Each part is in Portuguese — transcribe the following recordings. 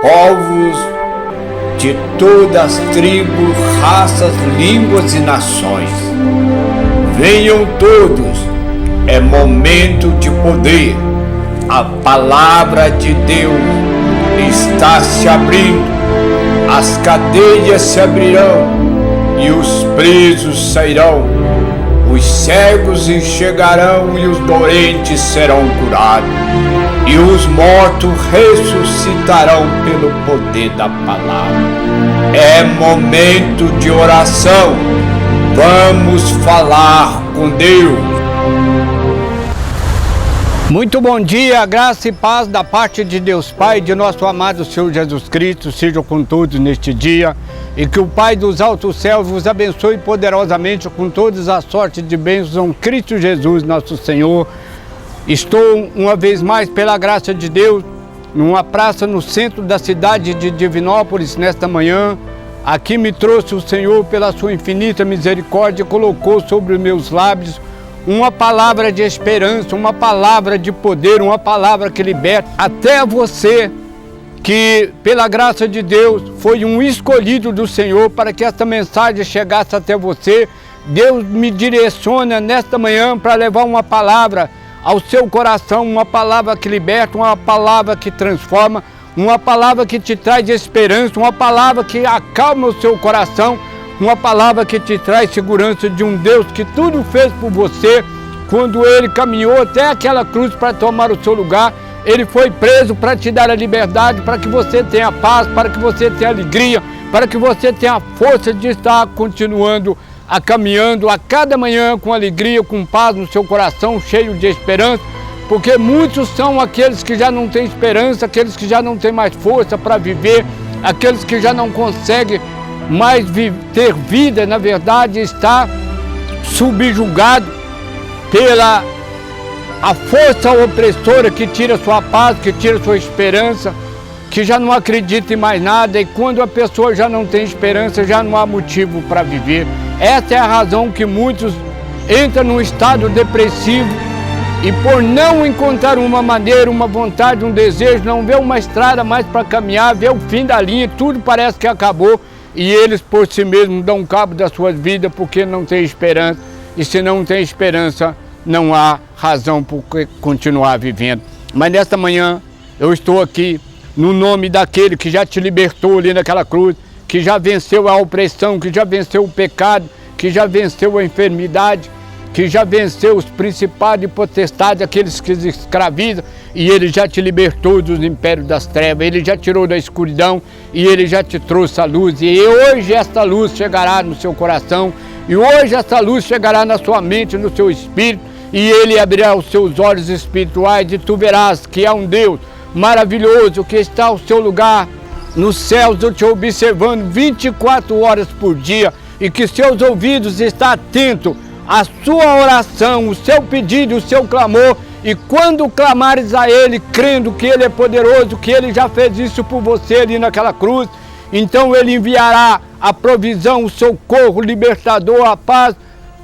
povos de todas as tribos, raças, línguas e nações. Venham todos, é momento de poder. A palavra de Deus está se abrindo, as cadeias se abrirão e os presos sairão, os cegos enxergarão e os doentes serão curados, e os mortos ressuscitarão pelo poder da palavra. É momento de oração, vamos falar com Deus. Muito bom dia, graça e paz da parte de Deus Pai, de nosso amado Senhor Jesus Cristo, sejam com todos neste dia, e que o Pai dos altos céus vos abençoe poderosamente com todas as sortes de bênçãos em Cristo Jesus, nosso Senhor. Estou uma vez mais, pela graça de Deus, numa praça no centro da cidade de Divinópolis nesta manhã. Aqui me trouxe o Senhor pela sua infinita misericórdia e colocou sobre os meus lábios uma palavra de esperança, uma palavra de poder, uma palavra que liberta. Até você que, pela graça de Deus, foi um escolhido do Senhor para que esta mensagem chegasse até você. Deus me direciona nesta manhã para levar uma palavra ao seu coração, uma palavra que liberta, uma palavra que transforma, uma palavra que te traz esperança, uma palavra que acalma o seu coração, uma palavra que te traz segurança de um Deus que tudo fez por você. Quando Ele caminhou até aquela cruz para tomar o seu lugar, Ele foi preso para te dar a liberdade, para que você tenha paz, para que você tenha alegria, para que você tenha a força de estar continuando caminhando a cada manhã com alegria, com paz no seu coração, cheio de esperança, porque muitos são aqueles que já não têm esperança, aqueles que já não têm mais força para viver, aqueles que já não conseguem mais ter vida, na verdade está subjugado pela a força opressora que tira sua paz, que tira sua esperança, que já não acredita em mais nada, e quando a pessoa já não tem esperança, já não há motivo para viver. Essa é a razão que muitos entram num estado depressivo e por não encontrar uma maneira, uma vontade, um desejo, não vê uma estrada mais para caminhar, vê o fim da linha, tudo parece que acabou e eles por si mesmos dão cabo das suas vidas porque não tem esperança, e se não tem esperança, não há razão por continuar vivendo. Mas nesta manhã eu estou aqui no nome daquele que já te libertou ali naquela cruz, que já venceu a opressão, que já venceu o pecado, que já venceu a enfermidade, que já venceu os principados e potestades, aqueles que se escravizam, e Ele já te libertou dos impérios das trevas, Ele já tirou da escuridão e Ele já te trouxe a luz. E hoje esta luz chegará no seu coração, e hoje esta luz chegará na sua mente, no seu espírito, e Ele abrirá os seus olhos espirituais e tu verás que há um Deus maravilhoso que está ao seu lugar nos céus, eu te observando 24 horas por dia, e que seus ouvidos estão atentos à sua oração, o seu pedido, o seu clamor, e quando clamares a Ele, crendo que Ele é poderoso, que Ele já fez isso por você ali naquela cruz, então Ele enviará a provisão, o socorro, o libertador, a paz,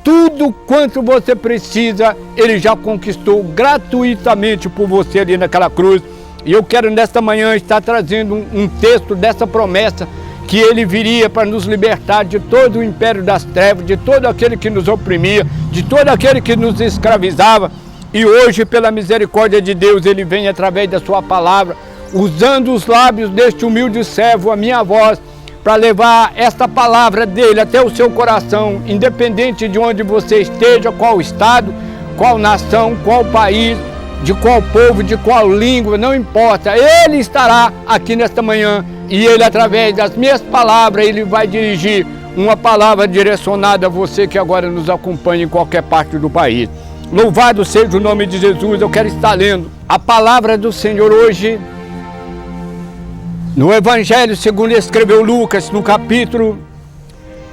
tudo quanto você precisa, Ele já conquistou gratuitamente por você ali naquela cruz. E eu quero nesta manhã estar trazendo um texto dessa promessa, que Ele viria para nos libertar de todo o império das trevas, de todo aquele que nos oprimia, de todo aquele que nos escravizava. E hoje, pela misericórdia de Deus, Ele vem através da sua palavra, usando os lábios deste humilde servo, a minha voz, para levar esta palavra dEle até o seu coração, independente de onde você esteja, qual estado, qual nação, qual país, de qual povo, de qual língua, não importa, Ele estará aqui nesta manhã, e Ele, através das minhas palavras, Ele vai dirigir uma palavra direcionada a você que agora nos acompanha em qualquer parte do país. Louvado seja o nome de Jesus. Eu quero estar lendo a palavra do Senhor hoje, no Evangelho segundo escreveu Lucas, no capítulo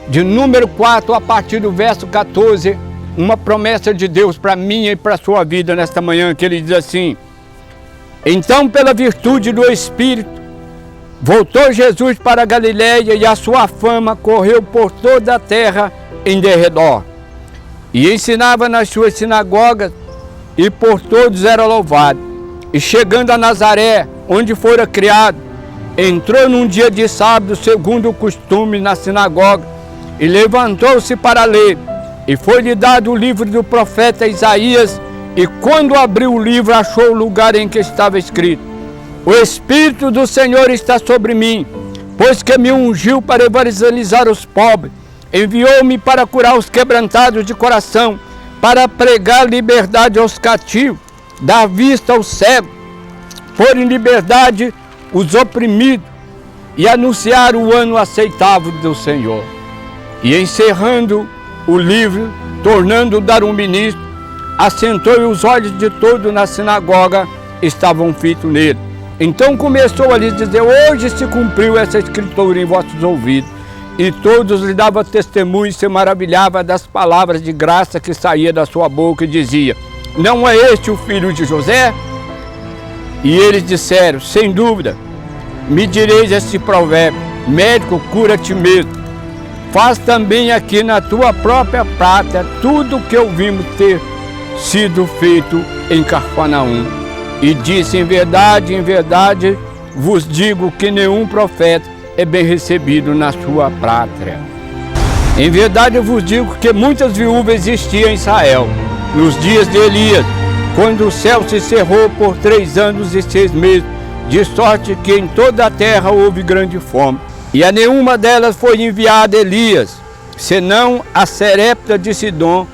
de número 4, a partir do verso 14, uma promessa de Deus para mim e para a sua vida nesta manhã, que Ele diz assim: então, pela virtude do Espírito, voltou Jesus para a Galileia, e a sua fama correu por toda a terra em derredor. E ensinava nas suas sinagogas, e por todos era louvado. E chegando a Nazaré, onde fora criado, entrou num dia de sábado, segundo o costume, na sinagoga, e levantou-se para ler. E foi-lhe dado o livro do profeta Isaías, e quando abriu o livro, achou o lugar em que estava escrito: O Espírito do Senhor está sobre mim, pois que me ungiu para evangelizar os pobres, enviou-me para curar os quebrantados de coração, para pregar liberdade aos cativos, dar vista aos cegos, pôr em liberdade os oprimidos, e anunciar o ano aceitável do Senhor. E encerrando o livro, tornando dar um ministro, assentou e os olhos de todos na sinagoga estavam fitos nele. Então começou a lhes dizer: hoje se cumpriu essa escritura em vossos ouvidos. E todos lhe davam testemunho e se maravilhavam das palavras de graça que saía da sua boca, e dizia: não é este o filho de José? E eles disseram: sem dúvida. Me direis este provérbio: médico, cura-te mesmo. Faz também aqui na tua própria pátria tudo o que ouvimos ter sido feito em Cafarnaum. E disse: em verdade vos digo que nenhum profeta é bem recebido na sua pátria. Em verdade vos digo que muitas viúvas existiam em Israel nos dias de Elias, quando o céu se cerrou por 3 anos e 6 meses, de sorte que em toda a terra houve grande fome. E a nenhuma delas foi enviado Elias, senão a Sarepta de Sidom,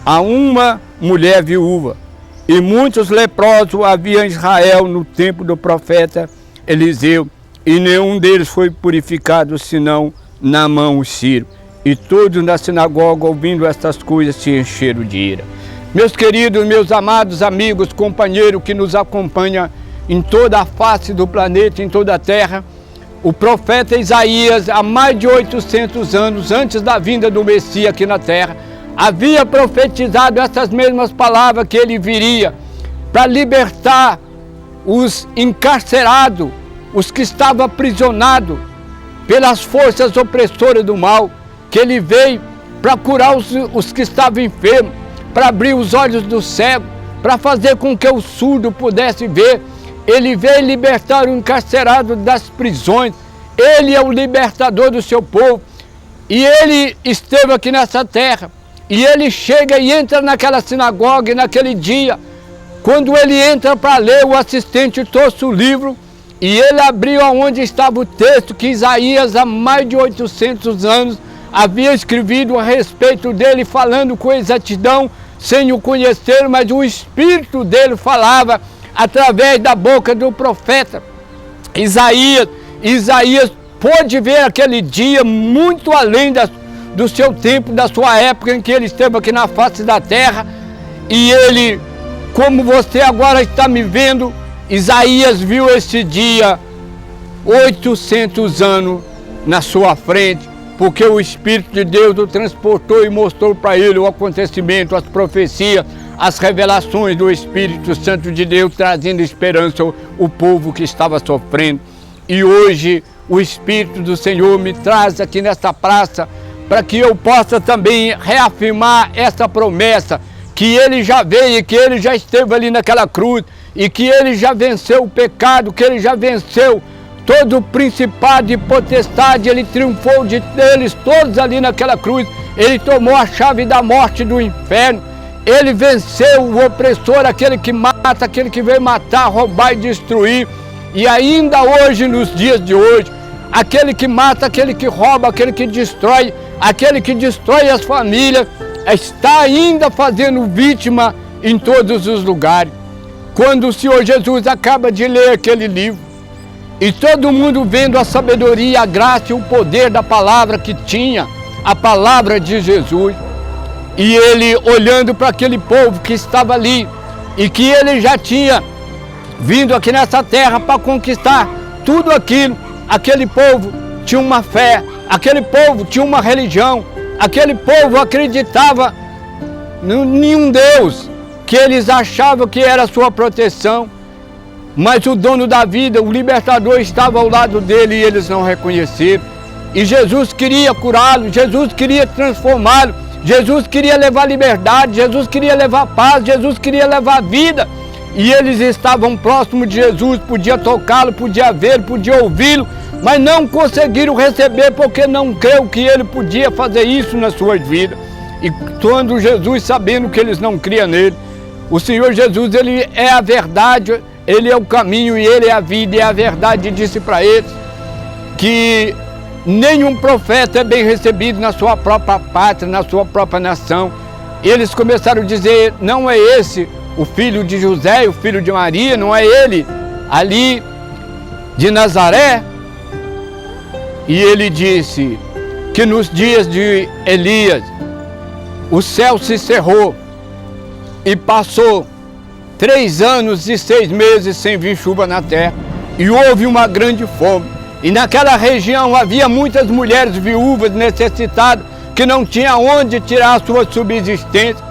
a uma mulher viúva. E muitos leprosos havia em Israel no tempo do profeta Eliseu, e nenhum deles foi purificado, senão Naamã o sírio. E todos na sinagoga, ouvindo estas coisas, se encheram de ira. Meus queridos, meus amados amigos, companheiros que nos acompanham em toda a face do planeta, em toda a terra, o profeta Isaías, há mais de 800 anos antes da vinda do Messias aqui na terra, havia profetizado essas mesmas palavras, que ele viria para libertar os encarcerados, os que estavam aprisionados pelas forças opressoras do mal, que ele veio para curar os que estavam enfermos, para abrir os olhos do cego, para fazer com que o surdo pudesse ver. Ele veio libertar o encarcerado das prisões. Ele é o libertador do seu povo. E ele esteve aqui nessa terra. E ele chega e entra naquela sinagoga, e naquele dia, quando ele entra para ler, o assistente trouxe o livro, e ele abriu aonde estava o texto que Isaías, há mais de 800 anos, havia escrevido a respeito dele, falando com exatidão, sem o conhecer, mas o Espírito dele falava através da boca do profeta Isaías. Isaías pôde ver aquele dia muito além do seu tempo, da sua época em que ele esteve aqui na face da terra. E ele, como você agora está me vendo, Isaías viu esse dia 800 anos na sua frente, porque o Espírito de Deus o transportou e mostrou para ele o acontecimento, as profecias, as revelações do Espírito Santo de Deus, trazendo esperança ao povo que estava sofrendo. E hoje o Espírito do Senhor me traz aqui nesta praça para que eu possa também reafirmar essa promessa, que ele já veio, que ele já esteve ali naquela cruz, e que ele já venceu o pecado, que ele já venceu todo o principado e potestade, ele triunfou deles todos ali naquela cruz. Ele tomou a chave da morte e do inferno. Ele venceu o opressor, aquele que mata, aquele que veio matar, roubar e destruir. E ainda hoje, nos dias de hoje, aquele que mata, aquele que rouba, aquele que destrói as famílias, está ainda fazendo vítima em todos os lugares. Quando o Senhor Jesus acaba de ler aquele livro, e todo mundo vendo a sabedoria, a graça e o poder da palavra que tinha, a palavra de Jesus, e ele olhando para aquele povo que estava ali, e que ele já tinha vindo aqui nessa terra para conquistar tudo aquilo. Aquele povo tinha uma fé, aquele povo tinha uma religião, aquele povo acreditava em um Deus que eles achavam que era a sua proteção, mas o dono da vida, o libertador, estava ao lado dele e eles não reconheceram. E Jesus queria curá-lo, Jesus queria transformá-lo, Jesus queria levar liberdade, Jesus queria levar paz, Jesus queria levar vida. e eles estavam próximos de Jesus, podia tocá-lo, podia ver, podia ouvi-lo, mas não conseguiram receber porque não creu que ele podia fazer isso nas suas vidas. E quando Jesus, sabendo que eles não criam nele, o Senhor Jesus, ele é a verdade, ele é o caminho e ele é a vida e é a verdade, disse para eles que nenhum profeta é bem recebido na sua própria pátria, na sua própria nação. Eles começaram a dizer, não é esse o filho de José, o filho de Maria, não é ele ali de Nazaré? E ele disse que nos dias de Elias, o céu se cerrou e passou 3 anos e 6 meses sem vir chuva na terra, e houve uma grande fome. E naquela região havia muitas mulheres viúvas necessitadas que não tinham onde tirar a sua subsistência.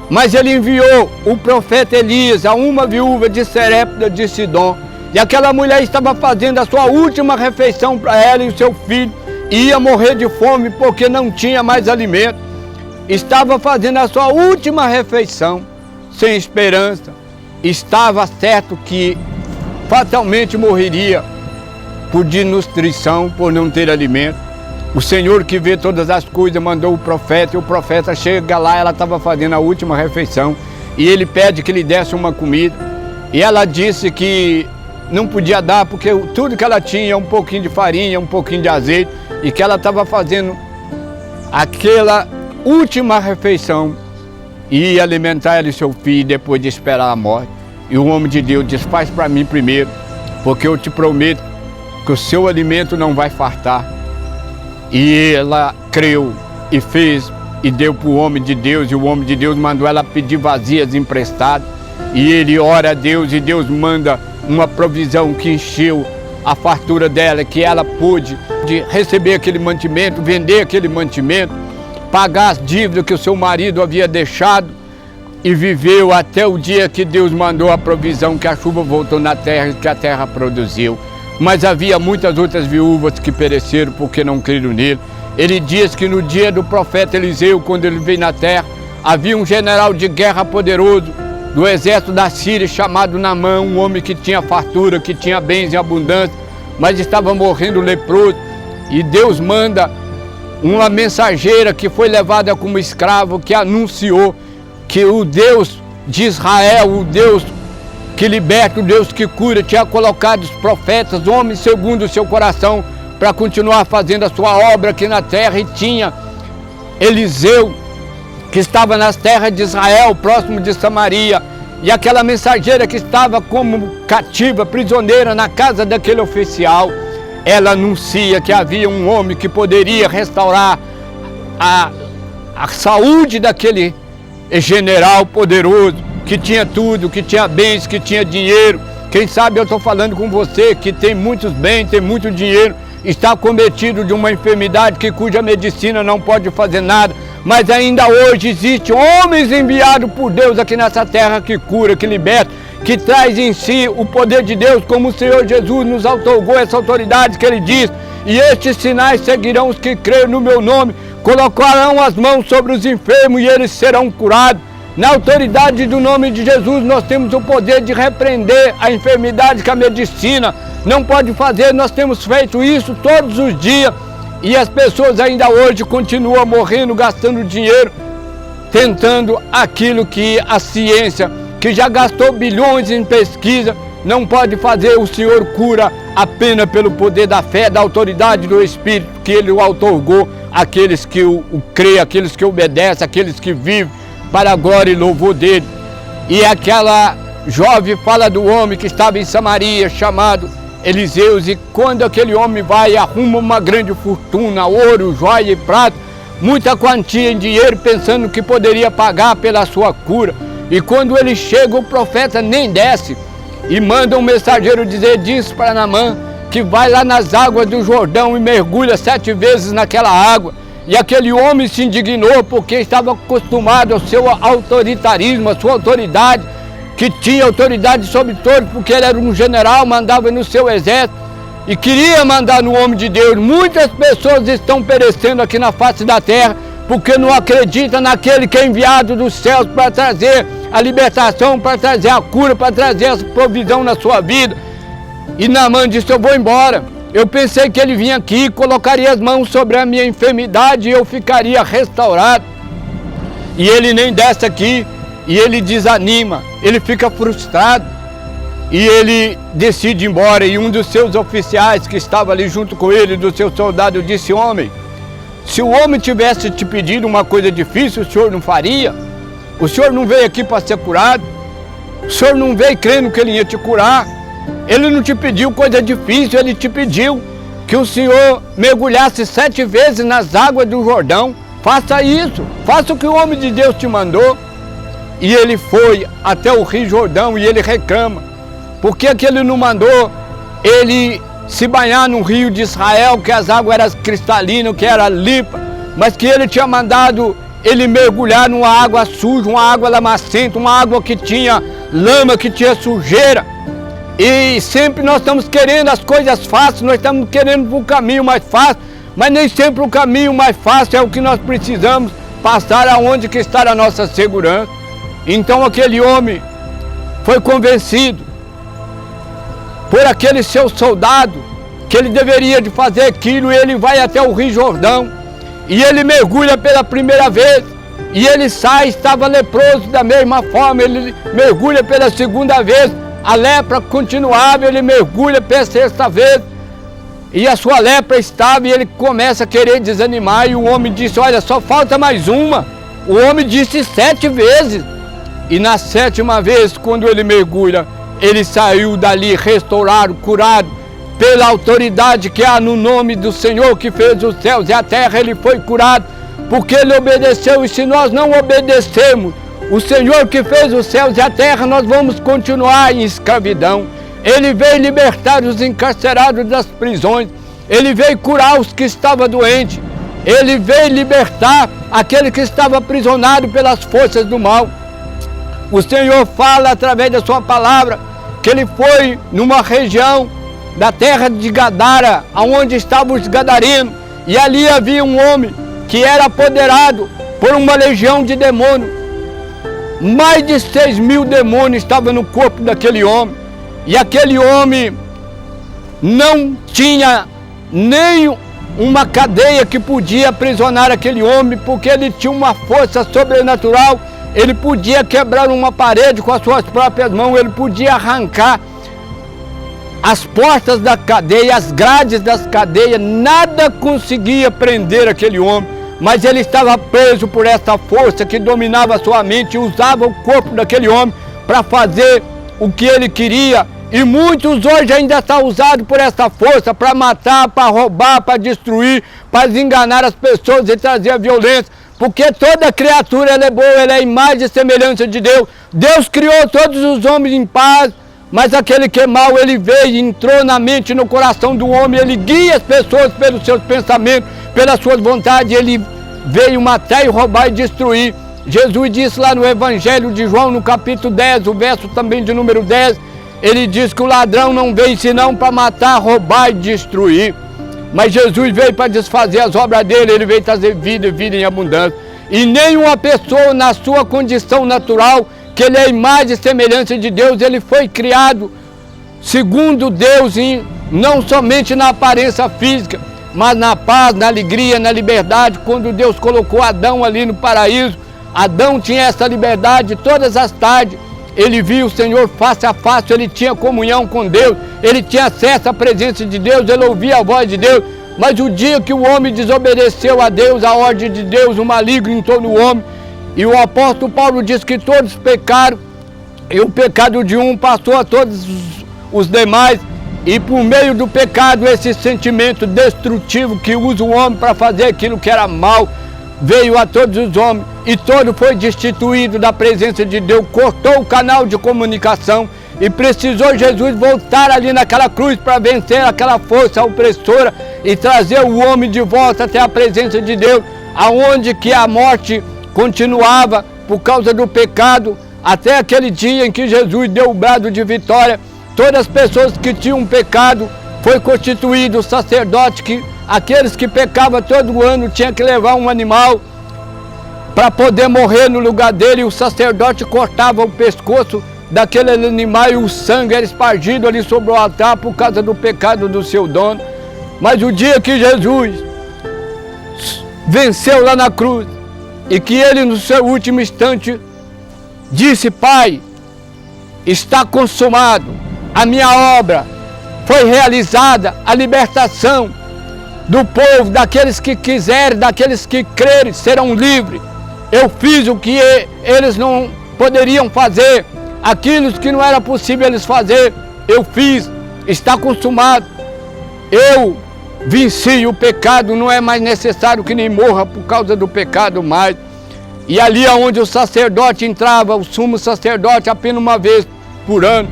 Mas ele enviou o profeta Elias a uma viúva de Serepta de Sidom. E aquela mulher estava fazendo a sua última refeição para ela e o seu filho. E ia morrer de fome porque não tinha mais alimento. Estava fazendo a sua última refeição, sem esperança. Estava certo que fatalmente morreria por desnutrição, por não ter alimento. O Senhor, que vê todas as coisas, mandou o profeta, e o profeta chega lá, ela estava fazendo a última refeição, e ele pede que lhe desse uma comida, e ela disse que não podia dar, porque tudo que ela tinha, um pouquinho de farinha, um pouquinho de azeite, e que ela estava fazendo aquela última refeição, e ia alimentar ela e seu filho, depois de esperar a morte. E o homem de Deus diz, faz para mim primeiro, porque eu te prometo que o seu alimento não vai fartar. E ela creu e fez e deu para o homem de Deus, e o homem de Deus mandou ela pedir vasilhas emprestadas, e ele ora a Deus, e Deus manda uma provisão que encheu a fartura dela, que ela pôde receber aquele mantimento, vender aquele mantimento, pagar as dívidas que o seu marido havia deixado, e viveu até o dia que Deus mandou a provisão, que a chuva voltou na terra e que a terra produziu. Mas havia muitas outras viúvas que pereceram porque não creram nele. Ele diz que no dia do profeta Eliseu, quando ele veio na terra, havia um general de guerra poderoso do exército da Síria chamado Naamã, um homem que tinha fartura, que tinha bens em abundância, mas estava morrendo leproso. E Deus manda uma mensageira que foi levada como escravo, que anunciou que o Deus de Israel, o Deus que liberta, o Deus que cura, tinha colocado os profetas, homens segundo o seu coração, para continuar fazendo a sua obra aqui na terra. E tinha Eliseu, que estava nas terras de Israel, próximo de Samaria, e aquela mensageira que estava como cativa, prisioneira na casa daquele oficial, ela anuncia que havia um homem que poderia restaurar a saúde daquele general poderoso, que tinha tudo, que tinha bens, que tinha dinheiro. Quem sabe eu estou falando com você que tem muitos bens, tem muito dinheiro, está acometido de uma enfermidade cuja medicina não pode fazer nada, mas ainda hoje existe homens enviados por Deus aqui nessa terra que cura, que liberta, que traz em si o poder de Deus, como o Senhor Jesus nos outorgou essa autoridade que ele diz, e estes sinais seguirão os que creem no meu nome, colocarão as mãos sobre os enfermos e eles serão curados. Na autoridade do nome de Jesus, nós temos o poder de repreender a enfermidade que a medicina não pode fazer. Nós temos feito isso todos os dias e as pessoas ainda hoje continuam morrendo, gastando dinheiro, tentando aquilo que a ciência, que já gastou bilhões em pesquisa, não pode fazer. O Senhor cura apenas pelo poder da fé, da autoridade do Espírito que Ele o outorgou àqueles que o creem, àqueles que obedecem, àqueles que vivem para a glória e louvor dele. E aquela jovem fala do homem que estava em Samaria, chamado Eliseu, e quando aquele homem vai e arruma uma grande fortuna, ouro, joia e prata, muita quantia em dinheiro, pensando que poderia pagar pela sua cura. E quando ele chega, o profeta nem desce e manda um mensageiro diz para Naamã que vai lá nas águas do Jordão e mergulha 7 vezes naquela água. E aquele homem se indignou porque estava acostumado ao seu autoritarismo, à sua autoridade, que tinha autoridade sobre todos, porque ele era um general, mandava no seu exército e queria mandar no homem de Deus. Muitas pessoas estão perecendo aqui na face da terra porque não acreditam naquele que é enviado dos céus para trazer a libertação, para trazer a cura, para trazer a provisão na sua vida. E Naamã disse: eu vou embora. Eu pensei que ele vinha aqui, colocaria as mãos sobre a minha enfermidade e eu ficaria restaurado. E ele nem desce aqui, e ele desanima, ele fica frustrado. E ele decide ir embora, e um dos seus oficiais que estava ali junto com ele, do seu soldado, disse: homem, se o homem tivesse te pedido uma coisa difícil, o senhor não faria? O senhor não veio aqui para ser curado? O senhor não veio crendo que ele ia te curar? Ele não te pediu coisa difícil, ele te pediu que o senhor mergulhasse 7 vezes nas águas do Jordão. Faça isso, faça o que o homem de Deus te mandou. E ele foi até o Rio Jordão e ele reclama. Por que ele não mandou ele se banhar no rio de Israel, que as águas eram cristalinas, que era limpa, mas que ele tinha mandado ele mergulhar numa água suja, uma água lamacenta, uma água que tinha lama, que tinha sujeira. E sempre nós estamos querendo as coisas fáceis, nós estamos querendo o caminho mais fácil, mas nem sempre o caminho mais fácil é o que nós precisamos passar, aonde que está a nossa segurança. Então aquele homem foi convencido por aquele seu soldado que ele deveria de fazer aquilo, e ele vai até o Rio Jordão e ele mergulha pela primeira vez e ele sai, estava leproso da mesma forma. Ele mergulha pela segunda vez, a lepra continuava, ele mergulha pela sexta vez e a sua lepra estava, e ele começa a querer desanimar, e o homem disse: olha, só falta mais uma. O homem disse 7 vezes, e na 7ª vez, quando ele mergulha, ele saiu dali restaurado, curado, pela autoridade que há no nome do Senhor que fez os céus e a terra. Ele foi curado porque ele obedeceu. E se nós não obedecemos o Senhor que fez os céus e a terra, nós vamos continuar em escravidão. Ele veio libertar os encarcerados das prisões, ele veio curar os que estavam doentes, ele veio libertar aquele que estava aprisionado pelas forças do mal. O Senhor fala através da sua palavra que ele foi numa região da terra de Gadara, onde estavam os gadarenos, e ali havia um homem que era apoderado por uma legião de demônios. Mais de 6.000 demônios estavam no corpo daquele homem, e aquele homem não tinha nem uma cadeia que podia aprisionar aquele homem, porque ele tinha uma força sobrenatural. Ele podia quebrar uma parede com as suas próprias mãos, ele podia arrancar as portas da cadeia, as grades das cadeias, nada conseguia prender aquele homem, mas ele estava preso por essa força que dominava a sua mente e usava o corpo daquele homem para fazer o que ele queria. E muitos hoje ainda estão usados por essa força para matar, para roubar, para destruir, para enganar as pessoas e trazer a violência. Porque toda criatura ela é boa, ela é a imagem e semelhança de Deus. Deus criou todos os homens em paz, mas aquele que é mau, ele veio, entrou na mente e no coração do homem, ele guia as pessoas pelos seus pensamentos, pelas suas vontades, ele veio matar e roubar e destruir. Jesus disse lá no Evangelho de João, no capítulo 10, o verso também de número 10, ele diz que o ladrão não veio senão para matar, roubar e destruir. Mas Jesus veio para desfazer as obras dele, ele veio trazer vida e vida em abundância. E nenhuma pessoa na sua condição natural, que ele é a imagem e semelhança de Deus, ele foi criado segundo Deus, não somente na aparência física, mas na paz, na alegria, na liberdade. Quando Deus colocou Adão ali no paraíso, Adão tinha essa liberdade todas as tardes. Ele via o Senhor face a face, ele tinha comunhão com Deus, ele tinha acesso à presença de Deus, ele ouvia a voz de Deus. Mas o dia que o homem desobedeceu a Deus, a ordem de Deus, o maligno entrou no homem. E o apóstolo Paulo diz que todos pecaram, e o pecado de um passou a todos os demais. E por meio do pecado, esse sentimento destrutivo que usa o homem para fazer aquilo que era mal, veio a todos os homens, e todo foi destituído da presença de Deus, cortou o canal de comunicação, e precisou Jesus voltar ali naquela cruz para vencer aquela força opressora e trazer o homem de volta até a presença de Deus, aonde que a morte continuava por causa do pecado, até aquele dia em que Jesus deu o brado de vitória. Todas as pessoas que tinham pecado, foi constituído o sacerdote, que aqueles que pecavam todo ano tinham que levar um animal para poder morrer no lugar dele. O sacerdote cortava o pescoço daquele animal e o sangue era espargido ali sobre o altar por causa do pecado do seu dono. Mas o dia que Jesus venceu lá na cruz e que ele no seu último instante disse: Pai, está consumado, a minha obra foi realizada, a libertação do povo, daqueles que quiserem, daqueles que crerem, serão livres. Eu fiz o que eles não poderiam fazer, aquilo que não era possível eles fazer, eu fiz, está consumado. Eu venci o pecado, não é mais necessário que nem morra por causa do pecado mais. E ali onde o sacerdote entrava, o sumo sacerdote, apenas uma vez por ano,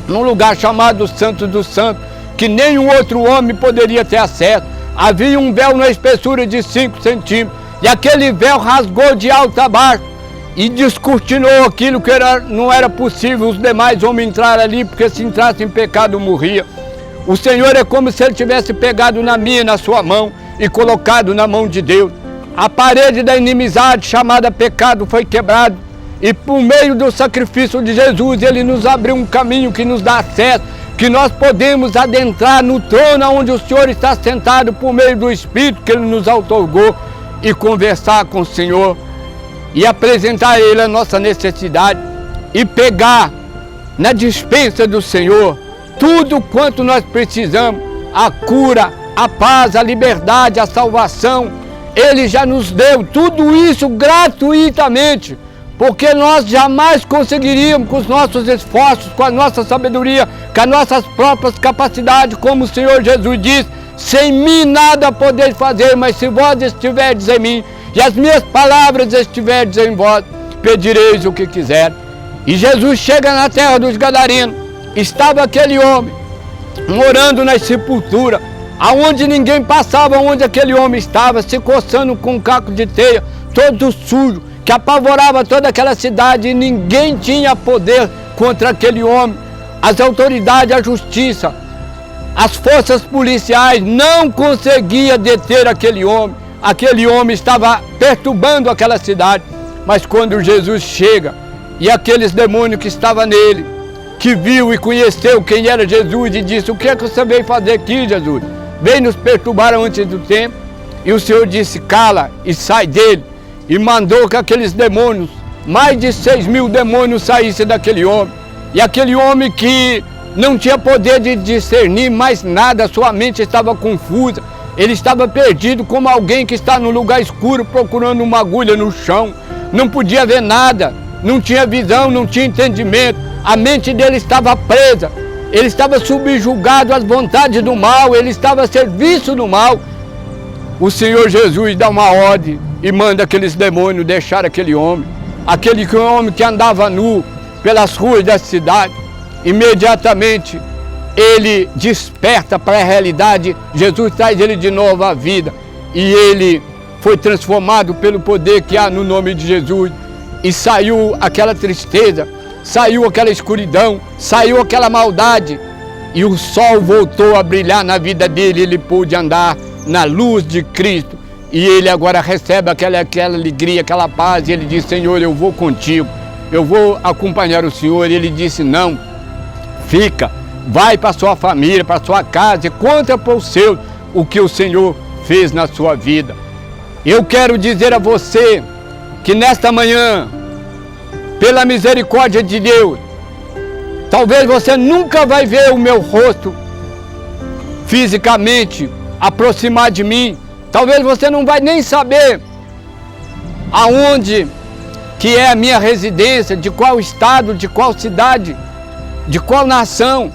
num lugar chamado Santo dos Santos, que nenhum outro homem poderia ter acesso. Havia um véu na espessura de 5 centímetros, e aquele véu rasgou de alto a baixo e descortinou aquilo que não era possível os demais homens entrar ali, porque se entrasse em pecado morria. O Senhor é como se ele tivesse pegado na minha, na sua mão e colocado na mão de Deus. A parede da inimizade chamada pecado foi quebrada e por meio do sacrifício de Jesus ele nos abriu um caminho que nos dá acesso, que nós podemos adentrar no trono onde o Senhor está sentado por meio do Espírito que ele nos outorgou e conversar com o Senhor e apresentar a Ele a nossa necessidade e pegar na despensa do Senhor tudo quanto nós precisamos, a cura, a paz, a liberdade, a salvação. Ele já nos deu tudo isso gratuitamente, porque nós jamais conseguiríamos com os nossos esforços, com a nossa sabedoria, com as nossas próprias capacidades, como o Senhor Jesus diz: sem mim nada podeis fazer, mas se vós estiverdes em mim e as minhas palavras estiverdes em vós, pedireis o que quiser. E Jesus chega na terra dos Gadarenos. Estava aquele homem morando nas sepulturas, aonde ninguém passava, onde aquele homem estava, se coçando com um caco de teia, todo sujo, que apavorava toda aquela cidade, e ninguém tinha poder contra aquele homem. As autoridades, a justiça, as forças policiais não conseguiam deter aquele homem. Aquele homem estava perturbando aquela cidade. Mas quando Jesus chega e aqueles demônios que estavam nele, que viu e conheceu quem era Jesus e disse: o que é que você veio fazer aqui, Jesus? Veio nos perturbar antes do tempo. E o Senhor disse: cala e sai dele. E mandou que aqueles demônios, mais de 6.000 demônios, saíssem daquele homem. E aquele homem que não tinha poder de discernir mais nada, sua mente estava confusa, ele estava perdido como alguém que está num lugar escuro procurando uma agulha no chão, não podia ver nada, não tinha visão, não tinha entendimento, a mente dele estava presa, ele estava subjugado às vontades do mal, ele estava a serviço do mal. O Senhor Jesus dá uma ordem e manda aqueles demônios deixar aquele homem que andava nu pelas ruas da cidade. Imediatamente ele desperta para a realidade, Jesus traz ele de novo à vida e ele foi transformado pelo poder que há no nome de Jesus e saiu aquela tristeza, saiu aquela escuridão, saiu aquela maldade e o sol voltou a brilhar na vida dele, ele pôde andar na luz de Cristo e ele agora recebe aquela alegria, aquela paz e ele diz: Senhor, eu vou contigo, eu vou acompanhar o Senhor. E ele disse: não, fica, vai para sua família, para sua casa e conta para os seus o que o Senhor fez na sua vida. Eu quero dizer a você que nesta manhã, pela misericórdia de Deus, talvez você nunca vai ver o meu rosto fisicamente aproximar de mim, talvez você não vai nem saber aonde que é a minha residência, de qual estado, de qual cidade, de qual nação.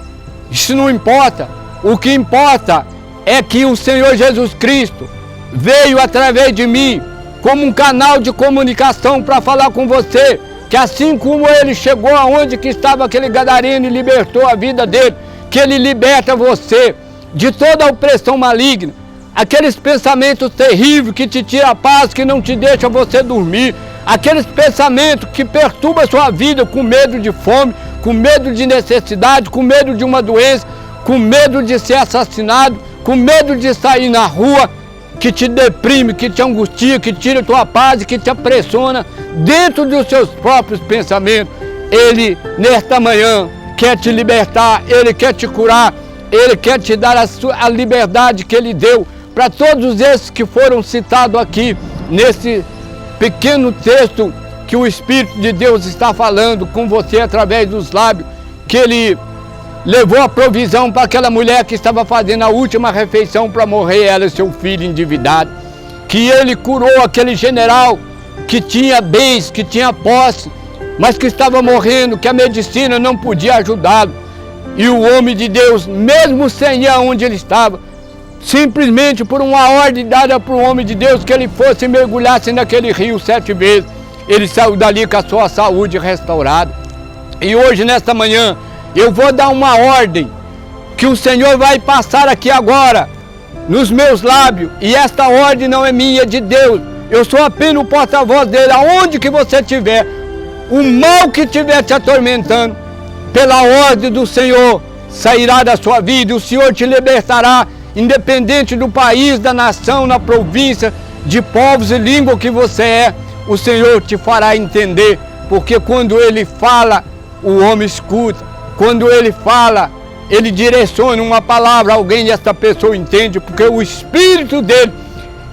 Isso não importa. O que importa é que o Senhor Jesus Cristo veio através de mim como um canal de comunicação para falar com você, que assim como ele chegou aonde que estava aquele gadareno e libertou a vida dele, que ele liberta você de toda a opressão maligna, aqueles pensamentos terríveis que te tiram a paz, que não te deixam você dormir, aqueles pensamentos que perturbam a sua vida com medo de fome, com medo de necessidade, com medo de uma doença, com medo de ser assassinado, com medo de sair na rua. que te deprime, que te angustia, que tira tua paz, que te apressiona dentro dos seus próprios pensamentos. Ele, nesta manhã, quer te libertar, Ele quer te curar, Ele quer te dar a liberdade que Ele deu para todos esses que foram citados aqui, nesse pequeno texto que o Espírito de Deus está falando com você através dos lábios, que Ele levou a provisão para aquela mulher que estava fazendo a última refeição para morrer, ela e seu filho endividado, que Ele curou aquele general que tinha bens, que tinha posse, mas que estava morrendo, que a medicina não podia ajudá-lo. E o homem de Deus, mesmo sem ir aonde ele estava, simplesmente por uma ordem dada para o homem de Deus, que ele fosse e mergulhasse naquele rio 7 vezes, ele saiu dali com a sua saúde restaurada. E hoje, nesta manhã, eu vou dar uma ordem, que o Senhor vai passar aqui agora, nos meus lábios, e esta ordem não é minha, é de Deus. Eu sou apenas o porta-voz dele, aonde que você estiver, o mal que estiver te atormentando, pela ordem do Senhor, sairá da sua vida, o Senhor te libertará, independente do país, da nação, na província, de povos e língua que você é, o Senhor te fará entender, porque quando Ele fala, o homem escuta, quando Ele fala, Ele direciona uma palavra a alguém e esta pessoa entende, porque o Espírito dele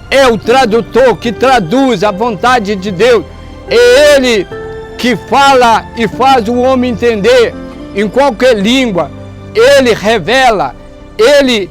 é o tradutor que traduz a vontade de Deus, é Ele que fala e faz o homem entender em qualquer língua. Ele revela, Ele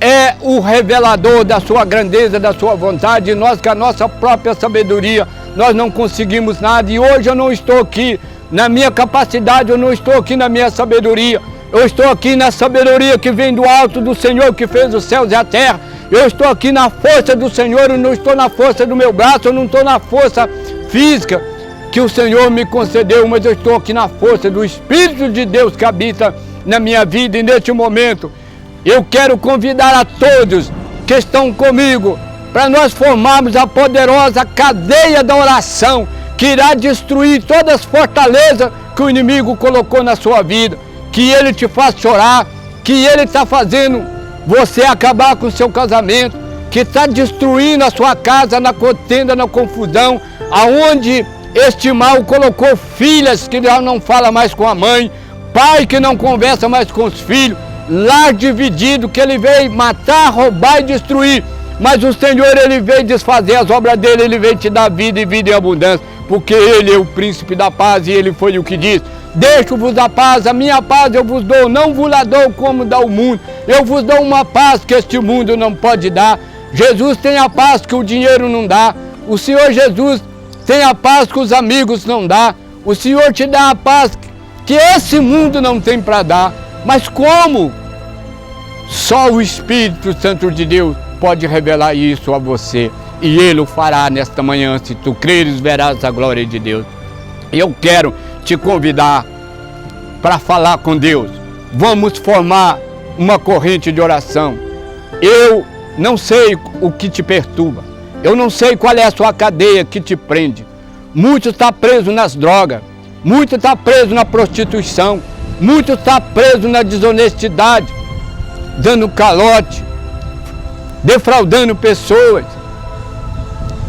é o revelador da sua grandeza, da sua vontade, e nós com a nossa própria sabedoria, nós não conseguimos nada, e hoje eu não estou aqui na minha capacidade, eu não estou aqui na minha sabedoria, eu estou aqui na sabedoria que vem do alto do Senhor que fez os céus e a terra, eu estou aqui na força do Senhor, eu não estou na força do meu braço, eu não estou na força física que o Senhor me concedeu, mas eu estou aqui na força do Espírito de Deus que habita na minha vida, e neste momento eu quero convidar a todos que estão comigo para nós formarmos a poderosa cadeia da oração que irá destruir todas as fortalezas que o inimigo colocou na sua vida, que ele te faz chorar, que ele está fazendo você acabar com o seu casamento, que está destruindo a sua casa na contenda, na confusão, aonde este mal colocou filhas que já não falam mais com a mãe, pai que não conversa mais com os filhos, lar dividido, que ele veio matar, roubar e destruir, mas o Senhor, ele veio desfazer as obras dele, ele veio te dar vida e vida em abundância, porque ele é o príncipe da paz, e ele foi o que disse: deixo-vos a paz, a minha paz eu vos dou, não vos la dou como dá o mundo, eu vos dou uma paz que este mundo não pode dar. Jesus tem a paz que o dinheiro não dá, o Senhor Jesus tem a paz que os amigos não dão, o Senhor te dá a paz que esse mundo não tem para dar. Mas como? Só o Espírito Santo de Deus pode revelar isso a você, e Ele o fará nesta manhã. Se tu creres, verás a glória de Deus. Eu quero te convidar para falar com Deus. Vamos formar uma corrente de oração. Eu não sei o que te perturba, eu não sei qual é a sua cadeia que te prende. Muito está preso nas drogas, muito está preso na prostituição, muito está preso na desonestidade, dando calote, defraudando pessoas,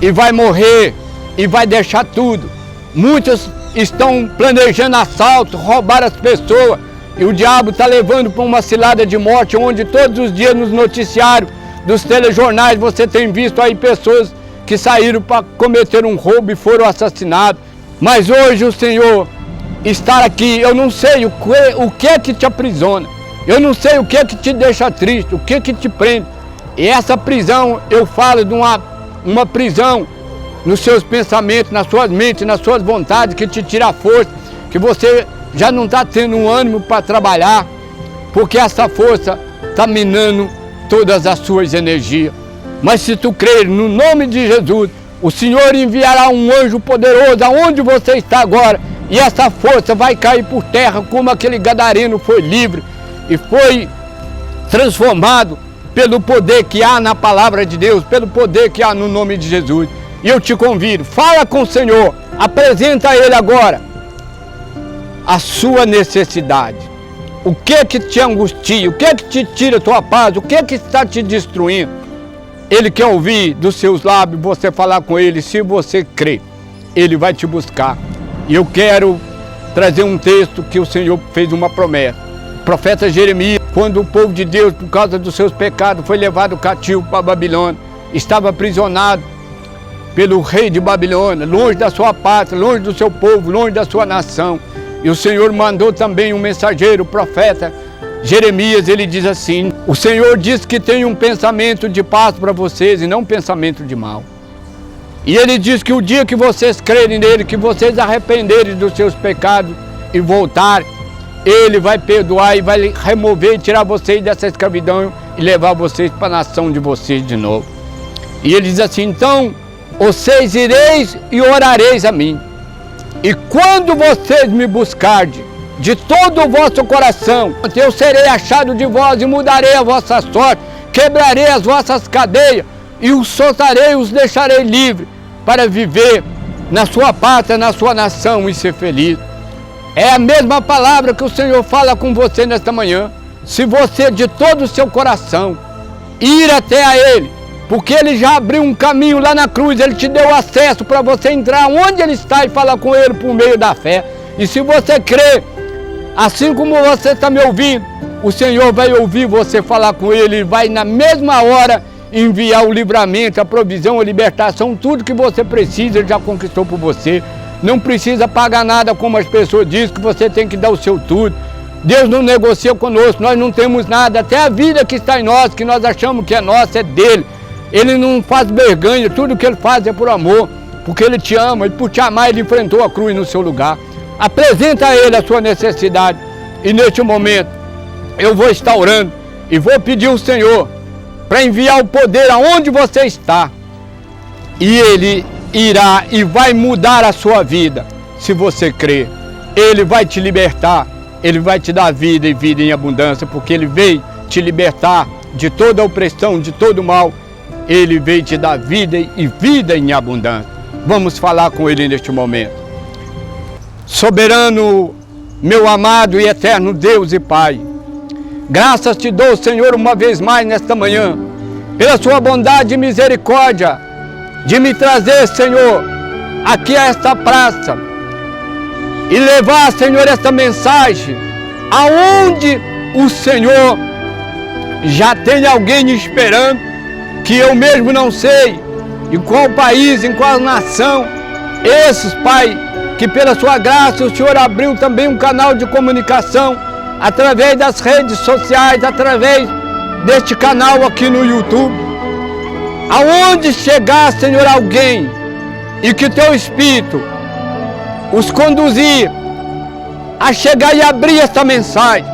e vai morrer, e vai deixar tudo. Muitos estão planejando assalto, roubar as pessoas, e o diabo está levando para uma cilada de morte, onde todos os dias nos noticiários dos telejornais você tem visto aí pessoas que saíram para cometer um roubo e foram assassinados. Mas hoje o Senhor estar aqui, eu não sei o que é que te aprisiona, eu não sei o que é que te deixa triste, o que é que te prende. E essa prisão, eu falo de uma prisão nos seus pensamentos, nas suas mentes, nas suas vontades, que te tira a força, que você já não está tendo um ânimo para trabalhar, porque essa força está minando todas as suas energias. Mas se tu crer no nome de Jesus, o Senhor enviará um anjo poderoso aonde você está agora, e essa força vai cair por terra, como aquele gadareno foi livre e foi transformado pelo poder que há na palavra de Deus, pelo poder que há no nome de Jesus. E eu te convido, fala com o Senhor, apresenta a Ele agora a sua necessidade. O que é que te angustia, o que é que te tira a tua paz, o que é que está te destruindo? Ele quer ouvir dos seus lábios você falar com Ele. Se você crê, Ele vai te buscar. E eu quero trazer um texto que o Senhor fez uma promessa. O profeta Jeremias, quando o povo de Deus, por causa dos seus pecados, foi levado cativo para a Babilônia, estava aprisionado pelo rei de Babilônia, longe da sua pátria, longe do seu povo, longe da sua nação. E o Senhor mandou também um mensageiro, o profeta Jeremias. Ele diz assim: o Senhor diz que tem um pensamento de paz para vocês e não um pensamento de mal. E Ele diz que o dia que vocês crerem nele, que vocês arrependerem dos seus pecados e voltarem, Ele vai perdoar e vai remover e tirar vocês dessa escravidão e levar vocês para a nação de vocês de novo. E Ele diz assim: então vocês ireis e orareis a mim. E quando vocês me buscarem de todo o vosso coração, eu serei achado de vós e mudarei a vossa sorte, quebrarei as vossas cadeias e os soltarei, os deixarei livres para viver na sua pátria, na sua nação e ser feliz. É a mesma palavra que o Senhor fala com você nesta manhã. Se você de todo o seu coração ir até a Ele, porque Ele já abriu um caminho lá na cruz, Ele te deu acesso para você entrar onde Ele está e falar com Ele por meio da fé. E se você crê, assim como você está me ouvindo, o Senhor vai ouvir você falar com Ele e vai na mesma hora enviar o livramento, a provisão, a libertação, tudo que você precisa. Ele já conquistou por você. Não precisa pagar nada, como as pessoas dizem, que você tem que dar o seu tudo. Deus não negocia conosco, nós não temos nada. Até a vida que está em nós, que nós achamos que é nossa, é dele. Ele não faz vergonha, tudo que Ele faz é por amor, porque Ele te ama, e por te amar Ele enfrentou a cruz no seu lugar. Apresenta a Ele a sua necessidade, e neste momento eu vou estar orando e vou pedir ao Senhor para enviar o poder aonde você está, e Ele irá e vai mudar a sua vida, se você crer. Ele vai te libertar, Ele vai te dar vida e vida em abundância, porque Ele veio te libertar de toda a opressão, de todo o mal. Ele veio te dar vida e vida em abundância. Vamos falar com Ele neste momento. Soberano, meu amado e eterno Deus e Pai, graças te dou, Senhor, uma vez mais nesta manhã, pela sua bondade e misericórdia, de me trazer, Senhor, aqui a esta praça, e levar, Senhor, esta mensagem, aonde o Senhor já tem alguém esperando, que eu mesmo não sei, em qual país, em qual nação. Esses, Pai, que pela sua graça o Senhor abriu também um canal de comunicação, através das redes sociais, através deste canal aqui no YouTube. Aonde chegar, Senhor, alguém, e que Teu Espírito os conduzir a chegar e abrir esta mensagem,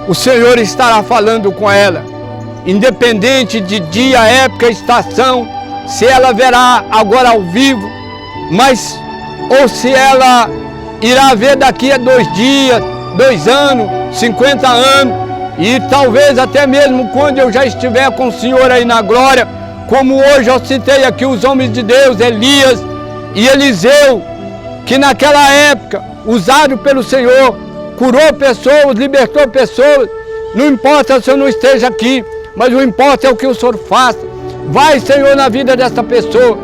o Senhor estará falando com ela, independente de dia, época, estação, se ela verá agora ao vivo, mas ou se ela irá ver daqui a 2 dias, 2 anos, 50 anos, e talvez até mesmo quando eu já estiver com o Senhor aí na glória, como hoje eu citei aqui os homens de Deus, Elias e Eliseu, que naquela época, usado pelo Senhor, curou pessoas, libertou pessoas. Não importa se eu não esteja aqui, mas o importa é o que o Senhor faça. Vai, Senhor, na vida dessa pessoa.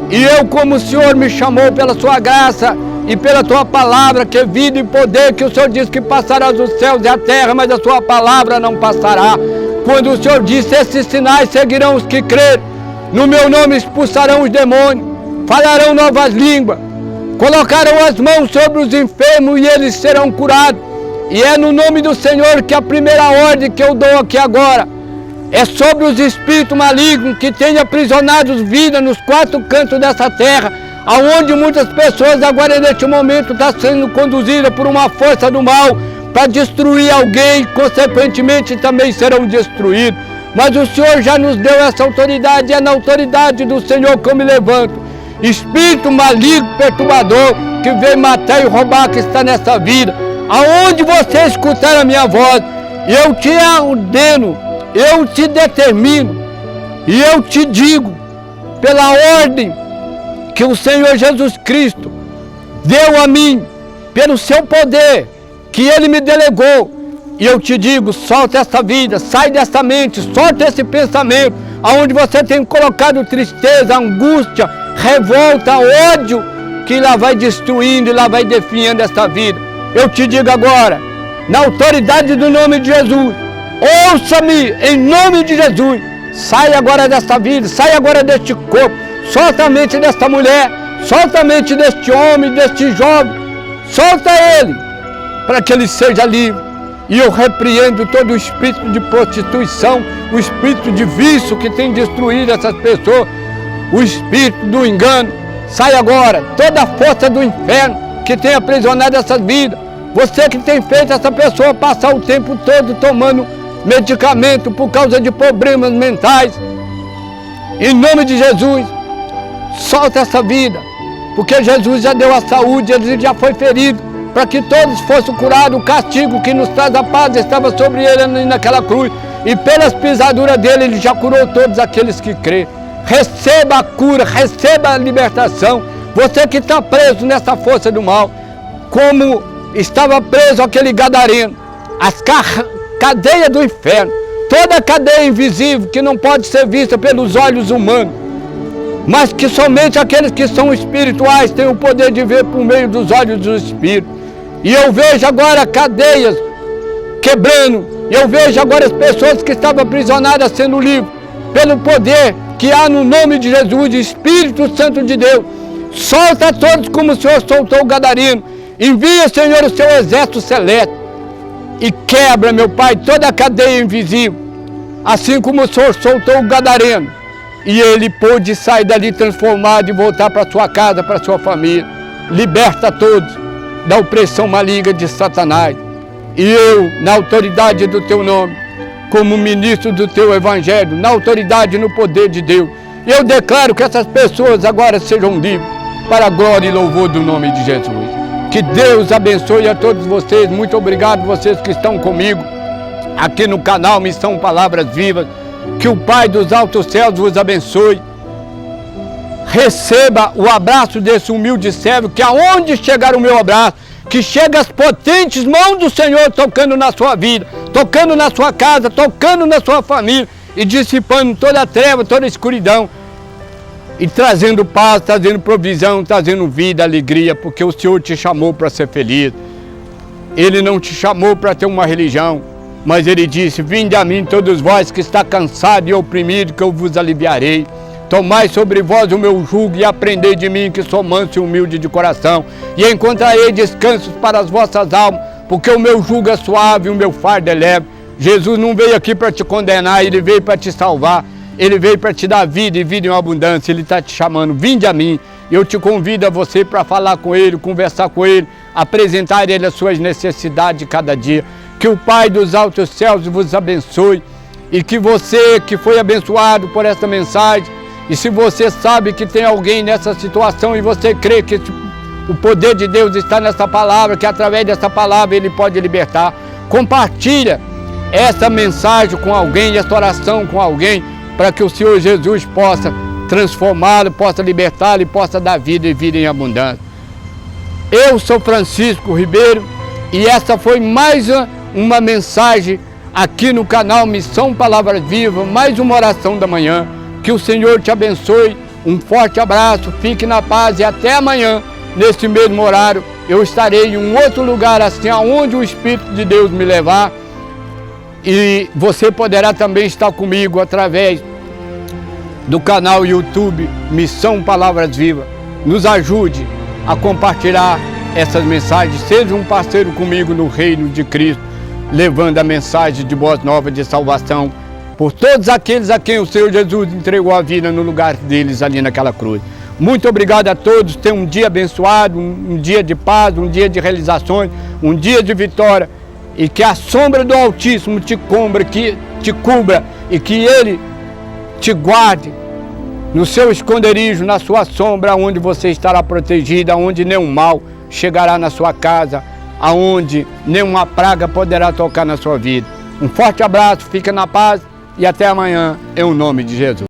E eu, como o Senhor me chamou pela sua graça e pela tua palavra, que é vida e poder, que o Senhor diz que passará os céus e a terra, mas a sua palavra não passará. Quando o Senhor disse: esses sinais seguirão os que crerem, no meu nome expulsarão os demônios, falarão novas línguas, colocarão as mãos sobre os enfermos e eles serão curados. E é no nome do Senhor que a primeira ordem que eu dou aqui agora é sobre os espíritos malignos que têm aprisionados vida nos 4 cantos dessa terra, aonde muitas pessoas agora neste momento estão sendo conduzidas por uma força do mal para destruir alguém, consequentemente também serão destruídos. Mas o Senhor já nos deu essa autoridade, e é na autoridade do Senhor que eu me levanto. Espírito maligno, perturbador, que veio matar e roubar, que está nessa vida, aonde você escutar a minha voz, eu te ordeno, eu te determino, e eu te digo, pela ordem que o Senhor Jesus Cristo deu a mim, pelo seu poder, que Ele me delegou, e eu te digo: solta essa vida, sai dessa mente, solta esse pensamento, aonde você tem colocado tristeza, angústia, revolta, ódio, que lá vai destruindo e lá vai definhando esta vida. Eu te digo agora, na autoridade do nome de Jesus, ouça-me em nome de Jesus, sai agora desta vida, sai agora deste corpo, solta a mente desta mulher, solta a mente deste homem, deste jovem, solta ele, para que ele seja livre. E eu repreendo todo o espírito de prostituição, o espírito de vício que tem destruído essas pessoas, o espírito do engano. Sai agora, toda a força do inferno que tem aprisionado essas vidas. Você que tem feito essa pessoa passar o tempo todo tomando medicamento por causa de problemas mentais. Em nome de Jesus, solta essa vida, porque Jesus já deu a saúde, ele já foi ferido, para que todos fossem curados. O castigo que nos traz a paz estava sobre ele naquela cruz, e pelas pisaduras dele ele já curou todos aqueles que crêem. Receba a cura, receba a libertação. Você que está preso nessa força do mal, como estava preso aquele gadareno, as cadeias do inferno, toda cadeia invisível que não pode ser vista pelos olhos humanos, mas que somente aqueles que são espirituais têm o poder de ver por meio dos olhos do Espírito. E eu vejo agora cadeias quebrando, eu vejo agora as pessoas que estavam aprisionadas sendo livres, pelo poder que há no nome de Jesus, Espírito Santo de Deus. Solta todos como o Senhor soltou o gadareno. Envia, Senhor, o seu exército celeste e quebra, meu Pai, toda a cadeia invisível, assim como o Senhor soltou o gadareno, e ele pôde sair dali transformado e voltar para sua casa, para sua família. Liberta todos da opressão maligna de Satanás. E eu, na autoridade do teu nome, como ministro do teu evangelho, na autoridade e no poder de Deus, eu declaro que essas pessoas agora sejam livres para a glória e louvor do nome de Jesus. Que Deus abençoe a todos vocês. Muito obrigado vocês que estão comigo aqui no canal Missão Palavras Vivas. Que o Pai dos altos céus vos abençoe. Receba o abraço desse humilde servo, que aonde chegar o meu abraço, que chega as potentes mãos do Senhor tocando na sua vida, tocando na sua casa, tocando na sua família e dissipando toda a treva, toda a escuridão e trazendo paz, trazendo provisão, trazendo vida, alegria, porque o Senhor te chamou para ser feliz. Ele não te chamou para ter uma religião, mas Ele disse: vinde a mim todos vós que está cansado e oprimido, que eu vos aliviarei. Tomai sobre vós o meu jugo e aprendei de mim, que sou manso e humilde de coração, e encontrarei descansos para as vossas almas, porque o meu jugo é suave e o meu fardo é leve. Jesus não veio aqui para te condenar, Ele veio para te salvar. Ele veio para te dar vida e vida em abundância. Ele está te chamando, vinde a mim. Eu te convido a você para falar com Ele, conversar com Ele, apresentar a Ele as suas necessidades de cada dia. Que o Pai dos altos céus vos abençoe e que você que foi abençoado por esta mensagem, e se você sabe que tem alguém nessa situação e você crê que o poder de Deus está nessa palavra, que através dessa palavra Ele pode libertar, compartilha essa mensagem com alguém, essa oração com alguém, para que o Senhor Jesus possa transformá-lo, possa libertá-lo e possa dar vida e vida em abundância. Eu sou Francisco Ribeiro e essa foi mais uma mensagem aqui no canal Missão Palavras Vivas, mais uma oração da manhã. Que o Senhor te abençoe, um forte abraço, fique na paz e até amanhã, nesse mesmo horário, eu estarei em um outro lugar assim, aonde o Espírito de Deus me levar. E você poderá também estar comigo através do canal YouTube Missão Palavras Vivas. Nos ajude a compartilhar essas mensagens. Seja um parceiro comigo no reino de Cristo, levando a mensagem de boas novas de salvação por todos aqueles a quem o Senhor Jesus entregou a vida no lugar deles ali naquela cruz. Muito obrigado a todos. Tenham um dia abençoado, um dia de paz, um dia de realizações, um dia de vitória. E que a sombra do Altíssimo te cubra e que Ele te guarde no seu esconderijo, na sua sombra, onde você estará protegido, onde nenhum mal chegará na sua casa, aonde nenhuma praga poderá tocar na sua vida. Um forte abraço, fica na paz e até amanhã, em nome de Jesus.